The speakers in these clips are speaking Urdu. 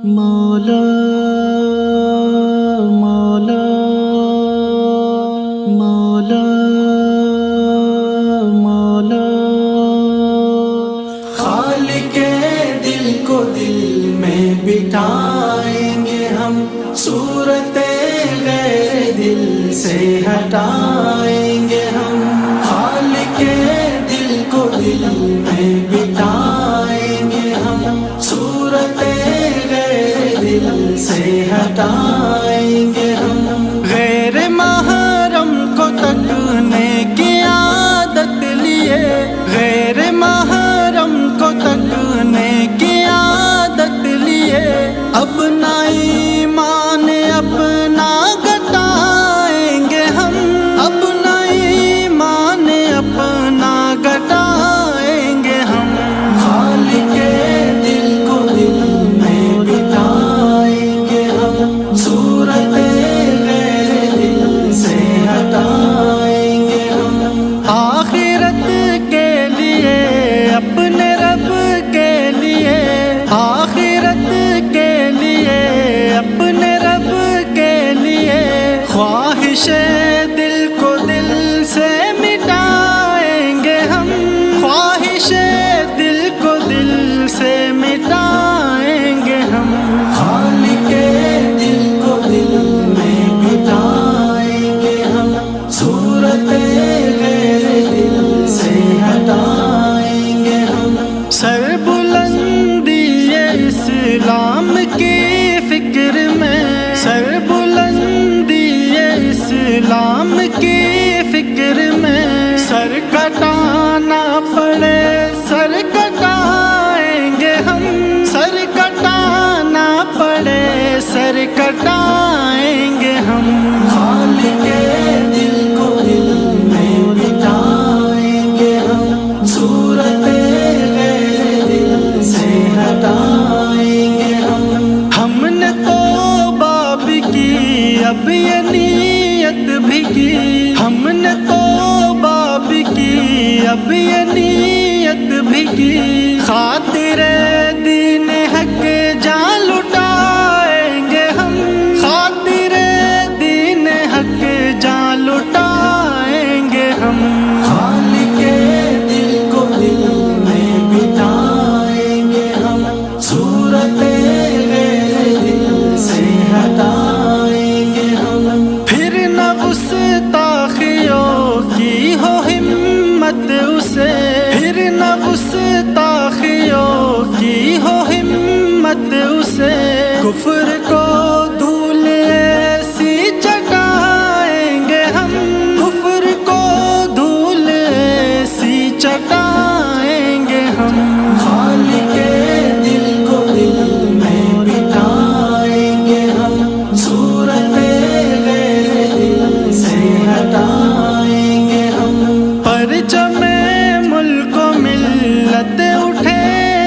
مولا مولا مولا مولا خالق دل کو دل میں بٹھائیں گے ہم، صورت غیر دل سے ہٹائیں گے ہم، خالق دل کو دل میں بٹھائیں گے ہم، صورت غیر دل سے ہٹائیں گے ہم، غیر محرم کو تکنے کی عادت لیے، غیر محرم کو تکنے کی عادت لیے، اپنا ایمان اپنا گٹائیں گے ہم، اپنا ایمان اپنا گٹائیں گے ہم، خالق دل کو دل میں بٹھائیں گے ہم، صورت غیر دل سے ہٹائیں گے ہم، آخرت کے لیے اپنے رب کے لیے، آخرت کے لیے اپنے رب کے لیے، خواہش دل کو دل سے مٹائیں گے ہم، خواہش دل کو دل سے مٹائیں گے ہم، خالق دل کو دل میں بٹھائیں گے ہم، صورت غیر دل سے ہٹائیں گے ہم، سر بلندی اسلام کی فکر میں، سر بلندی اسلام کی فکر میں، سر کٹانا پڑے سر کٹائیں گے ہم، سر کٹانا پڑے سر کٹائیں گے ہم، خالق دل کو دل میں بٹھائیں گے ہم، صورت غیر دل سے ہٹائیں گے ہم نے توبہ بھی کی اب یہ نیت بھی کی، ہم نے توبہ بھی کی اب یہ نیت بھی کی، خاطر دین حق جان لٹائیں گے ہم، خاطر دین حق جان لٹائیں گے ہم، خالق دل کو دل میں بٹھائیں گے ہم، صورت غیر دل سے ہٹائیں گے ہم، پھر نہ گستاخیوں کی ہو ہمت اسے، پھر نہ گستاخیوں کی ہو ہمت اسے، کفر کو دھول ایسی چٹائیں گے ہم، کفر کو دھول ایسی چٹائیں گے ہم، خالق دل کو دل میں بٹھائیں گے ہم، صورت غیر دل سے ہٹائیں گے ہم، پرچم ملک و ملت اٹھے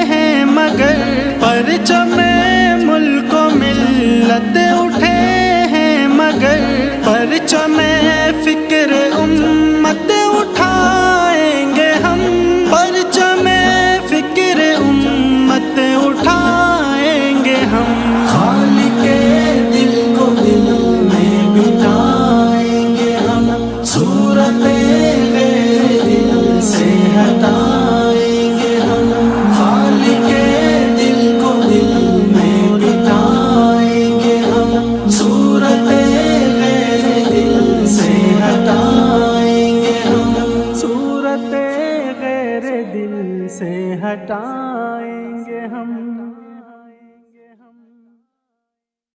ہیں مگر، پرچم ملک و ملت اٹھے ہیں مگر، پرچم فکر امت اٹھائیں گے ہم، پرچم فکر امت اٹھائیں گے ہم، خالق دل کو دل میں بٹھائیں گے ہم، صورت غیر دل سے ہٹائیں گے ہم، خالق دل کو دل میں بٹھائیں گے ہم، صورت غیر دل سے ہٹائیں گے ہم، صورت غیر دل سے ہٹائیں گے ہم۔